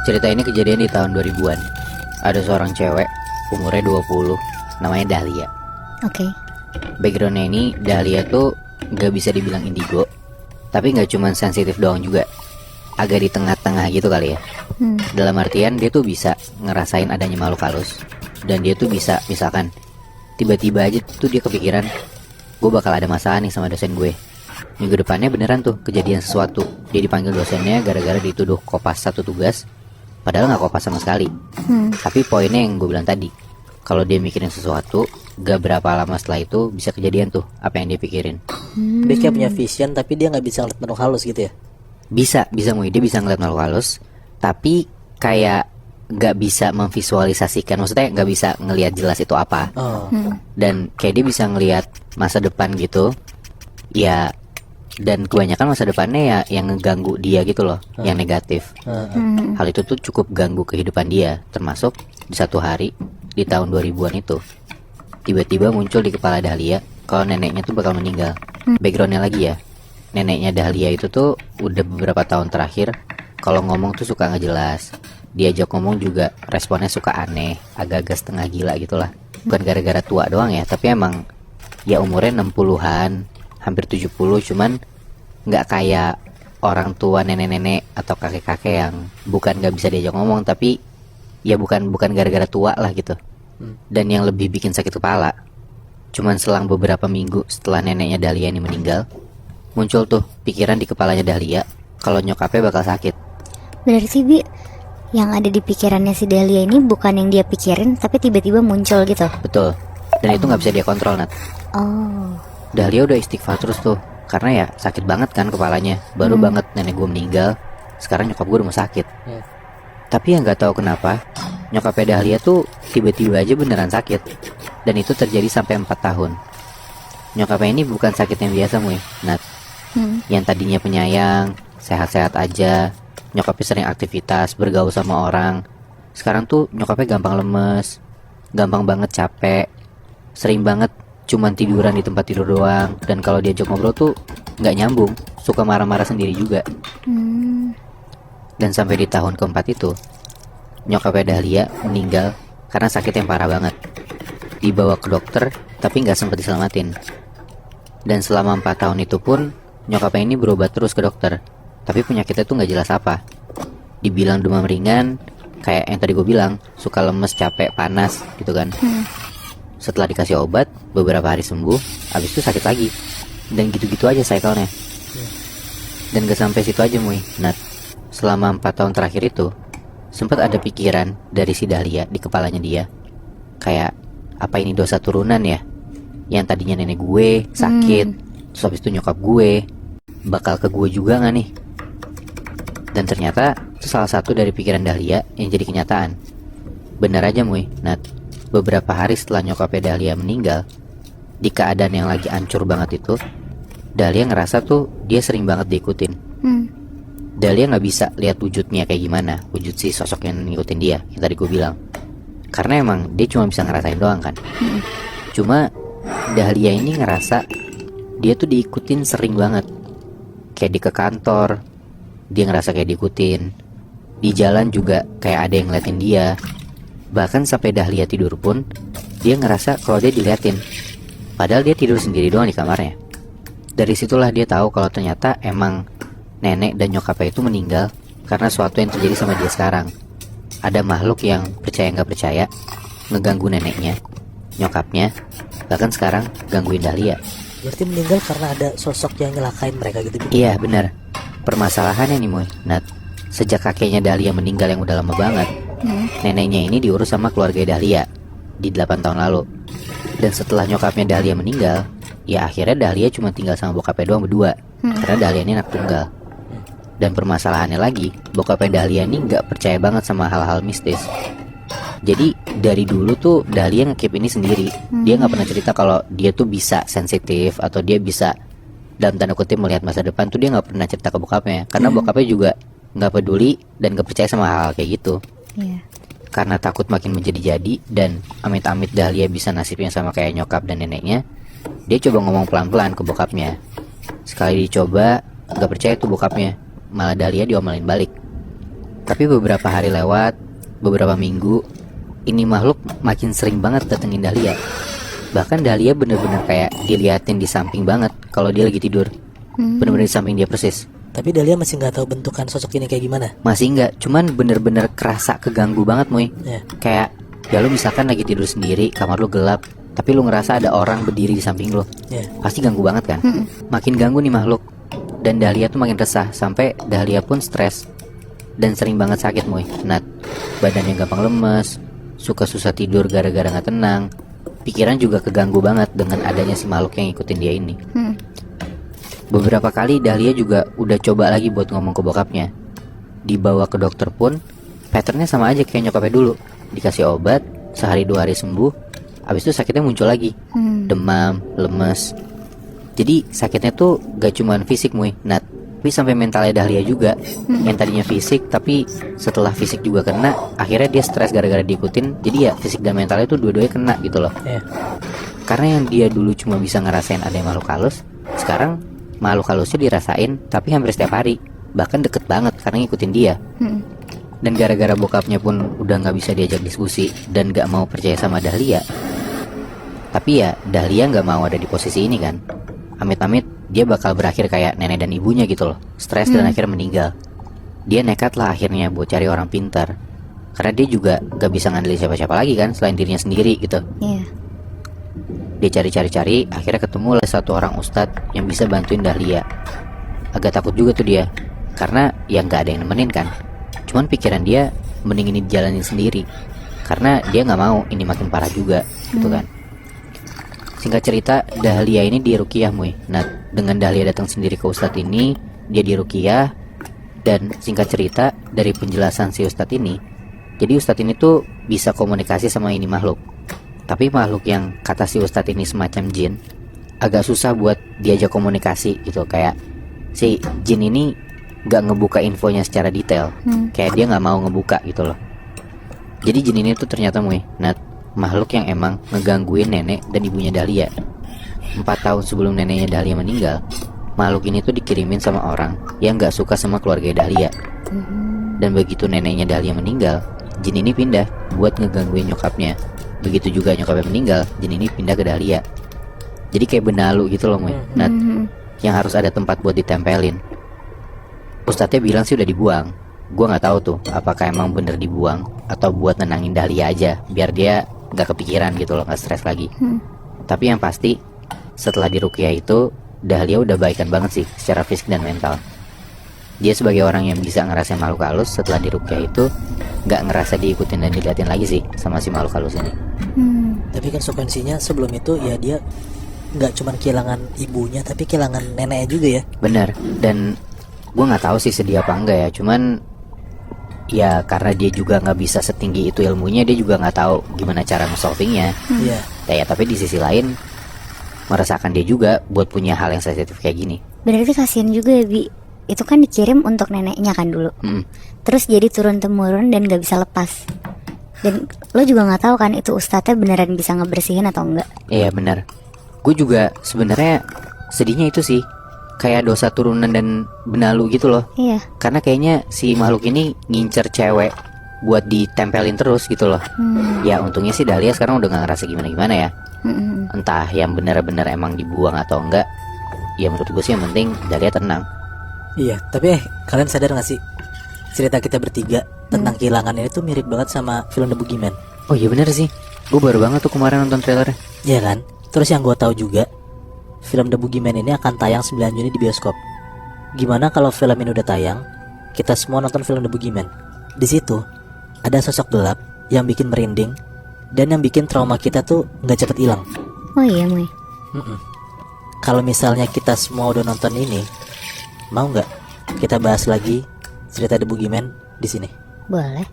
Cerita ini kejadian di tahun 2000-an. Ada seorang cewek, umurnya 20, namanya Dahlia. Oke. Backgroundnya ini, Dahlia tuh gak bisa dibilang indigo, tapi gak cuman sensitif doang juga. Agak di tengah-tengah gitu kali ya. Dalam artian dia tuh bisa ngerasain adanya makhluk halus. Dan dia tuh bisa, misalkan tiba-tiba aja tuh dia kepikiran, gue bakal ada masalah nih sama dosen gue. Minggu depannya beneran tuh kejadian sesuatu. Dia dipanggil dosennya gara-gara dituduh kopas satu tugas, padahal gak kopas sama sekali. Tapi poinnya yang gue bilang tadi, kalau dia mikirin sesuatu, gak berapa lama setelah itu bisa kejadian tuh apa yang dia pikirin. Dia kayak punya vision tapi dia nggak bisa ngeliat makhluk halus gitu ya. Bisa Mui, dia bisa ngeliat makhluk halus, tapi kayak gak bisa memvisualisasikan, maksudnya gak bisa ngelihat jelas itu apa. Dan kayak dia bisa ngelihat masa depan gitu ya, dan kebanyakan masa depannya ya yang ngeganggu dia gitu loh, yang negatif. Hal itu tuh cukup ganggu kehidupan dia, termasuk di satu hari di tahun 2000-an itu tiba-tiba muncul di kepala Dahlia kalau neneknya tuh bakal meninggal. Backgroundnya lagi ya, neneknya Dahlia itu tuh udah beberapa tahun terakhir kalau ngomong tuh suka nggak jelas. Diajak ngomong juga responnya suka aneh, agak-agak setengah gila gitulah. Bukan gara-gara tua doang ya, tapi emang ya umurnya 60-an, hampir 70, cuman nggak kayak orang tua nenek-nenek atau kakek-kakek yang bukan nggak bisa diajak ngomong, tapi ya bukan gara-gara tua lah gitu. Dan yang lebih bikin sakit kepala, cuman selang beberapa minggu setelah neneknya Dahlia ini meninggal, muncul tuh pikiran di kepalanya Dahlia kalau nyokapnya bakal sakit. Berarti Bi, yang ada di pikirannya si Dahlia ini bukan yang dia pikirin, tapi tiba-tiba muncul gitu. Betul. Dan itu nggak bisa dia kontrol, Nat. Oh. Dahlia udah istighfar terus tuh, karena ya sakit banget kan kepalanya. Baru banget nenek gue meninggal, sekarang nyokap gue udah mau sakit. Tapi yang nggak tahu kenapa, nyokapnya Dahlia tuh tiba-tiba aja beneran sakit. Dan itu terjadi sampai 4 tahun. Nyokapnya ini bukan sakit yang biasa, Mui, Nat. Yang tadinya penyayang, sehat-sehat aja, nyokapnya sering aktivitas, bergaul sama orang. Sekarang tuh nyokapnya gampang lemes, gampang banget capek, sering banget cuman tiduran di tempat tidur doang. Dan kalau diajak ngobrol tuh nggak nyambung, suka marah-marah sendiri juga. Dan sampai di tahun keempat itu, nyokapnya Dahlia meninggal karena sakit yang parah banget. Dibawa ke dokter, tapi nggak sempat diselamatin. Dan selama 4 tahun itu pun, nyokapnya ini berobat terus ke dokter, tapi penyakitnya tuh nggak jelas apa. Dibilang demam ringan, kayak yang tadi gue bilang, suka lemes, capek, panas gitu kan. Setelah dikasih obat, beberapa hari sembuh, habis itu sakit lagi. Dan gitu-gitu aja cycle-nya. Dan gak sampai situ aja, Mui, Nat. Selama 4 tahun terakhir itu, sempat ada pikiran dari si Dahlia di kepalanya dia, kayak, apa ini dosa turunan ya? Yang tadinya nenek gue sakit, terus habis itu nyokap gue, bakal ke gue juga gak nih? Dan ternyata itu salah satu dari pikiran Dahlia yang jadi kenyataan. Bener aja, Mui, Nat. Beberapa hari setelah nyokapnya Dahlia meninggal, di keadaan yang lagi hancur banget itu, Dahlia ngerasa tuh dia sering banget diikutin. Dahlia gak bisa lihat wujudnya kayak gimana, wujud si sosok yang ngikutin dia, yang tadi gue bilang. Karena emang dia cuma bisa ngerasain doang kan. Cuma Dahlia ini ngerasa dia tuh diikutin sering banget. Kayak di ke kantor, dia ngerasa kayak diikutin. Di jalan juga kayak ada yang ngeliatin dia. Bahkan sampai Dahlia tidur pun, dia ngerasa kalau dia diliatin. Padahal dia tidur sendiri doang di kamarnya. Dari situlah dia tahu kalau ternyata emang nenek dan nyokapnya itu meninggal karena sesuatu yang terjadi sama dia sekarang. Ada makhluk yang percaya nggak percaya ngeganggu neneknya, nyokapnya, bahkan sekarang gangguin Dahlia. Berarti meninggal karena ada sosok yang nyelakain mereka gitu. Iya benar. Permasalahannya nih, Moy, Nat, sejak kakeknya Dahlia meninggal yang udah lama banget, neneknya ini diurus sama keluarga Dahlia di 8 tahun lalu. Dan setelah nyokapnya Dahlia meninggal, ya akhirnya Dahlia cuma tinggal sama bokapnya doang berdua, karena Dahlia ini anak tunggal. Dan permasalahannya lagi, bokapnya Dahlia ini gak percaya banget sama hal-hal mistis. Jadi dari dulu tuh Dahlia nge-keep ini sendiri. Dia gak pernah cerita kalau dia tuh bisa sensitif atau dia bisa dalam tanda kutip melihat masa depan tuh. Dia gak pernah cerita ke bokapnya, karena bokapnya juga gak peduli dan gak percaya sama hal-hal kayak gitu. Karena takut makin menjadi-jadi dan amit-amit Dahlia bisa nasibnya sama kayak nyokap dan neneknya, dia coba ngomong pelan-pelan ke bokapnya. Sekali dicoba, gak percaya tuh bokapnya, malah Dahlia diomelin balik. Tapi beberapa hari lewat, beberapa minggu, ini makhluk makin sering banget datengin Dahlia. Bahkan Dahlia bener-bener kayak diliatin di samping banget kalau dia lagi tidur. Bener-bener di samping dia persis. Tapi Dahlia masih nggak tahu bentukan sosok ini kayak gimana. Masih enggak, cuman bener-bener kerasa keganggu banget Moy. Ya. Kayak ya lu misalkan lagi tidur sendiri, kamar lu gelap, tapi lu ngerasa ada orang berdiri di samping lu. Ya. Pasti ganggu banget kan. Makin ganggu nih makhluk. Dan Dahlia tuh makin resah, sampai Dahlia pun stres dan sering banget sakit Moy. Nat, badannya gampang lemes, suka susah tidur gara-gara gak tenang. Pikiran juga keganggu banget dengan adanya si makhluk yang ikutin dia ini. Beberapa kali Dahlia juga udah coba lagi buat ngomong ke bokapnya. Dibawa ke dokter pun patternnya sama aja kayak nyokapnya dulu. Dikasih obat, sehari 2 hari sembuh, abis itu sakitnya muncul lagi. Demam, lemes. Jadi sakitnya tuh gak cuman fisik Moy, Nat, tapi sampai mentalnya Dahlia juga. Yang tadinya fisik, tapi setelah fisik juga kena, akhirnya dia stres gara-gara diikutin. Jadi ya fisik dan mentalnya tuh dua-duanya kena gitu loh. Ya. Karena yang dia dulu cuma bisa ngerasain ada makhluk halus, sekarang makhluk halusnya dirasain tapi hampir setiap hari. Bahkan deket banget karena ngikutin dia. Dan gara-gara bokapnya pun udah gak bisa diajak diskusi dan gak mau percaya sama Dahlia. Tapi ya Dahlia gak mau ada di posisi ini kan. Amit-amit dia bakal berakhir kayak nenek dan ibunya gitu loh, stres dan akhirnya meninggal. Dia nekat lah akhirnya buat cari orang pintar, karena dia juga gak bisa ngandelin siapa-siapa lagi kan selain dirinya sendiri gitu. Iya. Dia cari-cari, akhirnya ketemu oleh satu orang ustadz yang bisa bantuin Dahlia. Agak takut juga tuh dia, karena ya gak ada yang nemenin kan. Cuman pikiran dia mending ini dijalanin sendiri, karena dia gak mau ini makin parah juga gitu kan. Singkat cerita, Dahlia ini diruqyah Moy. Nah, dengan Dahlia datang sendiri ke ustadz ini, dia diruqyah. Dan singkat cerita, dari penjelasan si ustadz ini, jadi ustadz ini tuh bisa komunikasi sama ini makhluk. Tapi makhluk yang kata si ustadz ini semacam jin, agak susah buat diajak komunikasi gitu. Kayak si jin ini gak ngebuka infonya secara detail. Kayak dia gak mau ngebuka gitu loh. Jadi jin ini tuh ternyata Moy, nah, makhluk yang emang ngegangguin nenek dan ibunya Dahlia. 4 tahun sebelum neneknya Dahlia meninggal, makhluk ini tuh dikirimin sama orang yang gak suka sama keluarga Dahlia. Dan begitu neneknya Dahlia meninggal, jin ini pindah buat ngegangguin nyokapnya. Begitu juga nyokapnya meninggal, jin ini pindah ke Dahlia. Jadi kayak benalu gitu loh Moy. Nah, yang harus ada tempat buat ditempelin. Ustadznya bilang sih udah dibuang. Gua nggak tahu tuh apakah emang bener dibuang atau buat nenangin Dahlia aja biar dia gak kepikiran gitu loh, gak stres lagi. Tapi yang pasti setelah diruqyah itu Dahlia udah baikan banget sih secara fisik dan mental. Dia sebagai orang yang bisa ngerasain makhluk halus, setelah diruqyah itu gak ngerasa diikutin dan diliatin lagi sih sama si makhluk halus ini. Tapi konsekuensinya sebelum itu ya dia nggak cuma kehilangan ibunya tapi kehilangan neneknya juga ya. Bener. Dan gue nggak tahu sih sedih apa enggak ya, cuman ya karena dia juga nggak bisa setinggi itu ilmunya, dia juga nggak tahu gimana cara nge-solvingnya. Iya. Ya tapi di sisi lain meresahkan dia juga buat punya hal yang sensitif kayak gini. Berarti kasihan juga ya Bi. Itu kan dikirim untuk neneknya kan dulu. Terus jadi turun temurun dan gak bisa lepas. Dan lo juga gak tahu kan itu ustadznya beneran bisa ngebersihin atau enggak. Iya benar. Gue juga sebenarnya sedihnya itu sih, kayak dosa turunan dan benalu gitu loh. Iya. Karena kayaknya si makhluk ini ngincer cewek buat ditempelin terus gitu loh. Ya untungnya sih Dahlia sekarang udah gak ngerasa gimana-gimana ya. Entah yang benar-benar emang dibuang atau enggak. Ya menurut gue sih yang penting Dahlia tenang. Iya, tapi kalian sadar gak sih cerita kita bertiga tentang kehilangan ini tuh mirip banget sama film The Boogeyman. Oh iya bener sih, gue baru banget tuh kemarin nonton trailernya. Iya kan? Terus yang gue tahu juga film The Boogeyman ini akan tayang 9 Juni di bioskop. Gimana kalau film ini udah tayang, kita semua nonton film The Boogeyman. Di situ ada sosok gelap yang bikin merinding dan yang bikin trauma kita tuh nggak cepet hilang. Oh iya Moy. Kalau misalnya kita semua udah nonton ini, mau nggak kita bahas lagi cerita The Boogeyman di sini? Boleh.